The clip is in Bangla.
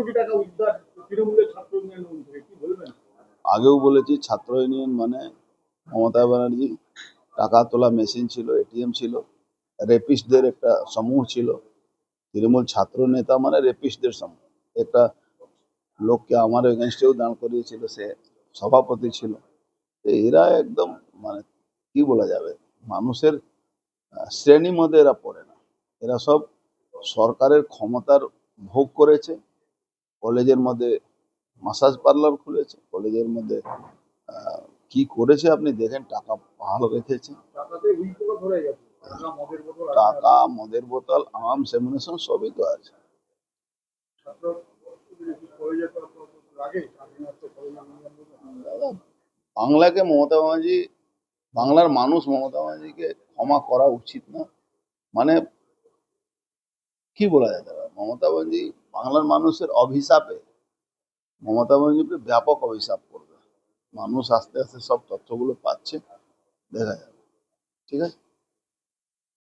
কোটি টাকা উদ্ধার তৃণমূলের ছাত্র ইউনিয়ন থেকে, কি বলবেন? আগেও বলেছি, ছাত্র ইউনিয়ন মানে মমতা ব্যানার্জি টাকা তোলা মেশিন ছিল, এটিএম ছিল, রেপিস্টদের একটা সমূহ ছিল। তৃণমূল ছাত্র নেতা মানে রেপিস্টদের সমূহ। একটা লোককে আমার এগেনস্টেও দাঁড় করিয়েছিল, সে সভাপতি ছিল। এরা একদম মানে কি বলা যাবে, মানুষের শ্রেণীর মধ্যে এরা পড়ে না। এরা সব সরকারের ক্ষমতার ভোগ করেছে। কলেজের মধ্যে মাসাজ পার্লার খুলেছে, কলেজের মধ্যে কি করেছে আপনি দেখেন, টাকা ভালো রেখেছে, টাকা মদের বোতল আর্মস এমুনেশন সবই তো আছে। বাংলাকে মমতা ব্যানার্জি, বাংলার মানুষ মমতা ব্যানার্জিকে ক্ষমা করা উচিত না। মানে কি বলা যেতে পারে, মমতা ব্যানার্জি বাংলার মানুষের অভিশাপে, মমতা ব্যানার্জিকে ব্যাপক অভিশাপ করবে। মানুষ আস্তে আস্তে সব তথ্যগুলো পাচ্ছে, দেখা যাবে। ঠিক আছে।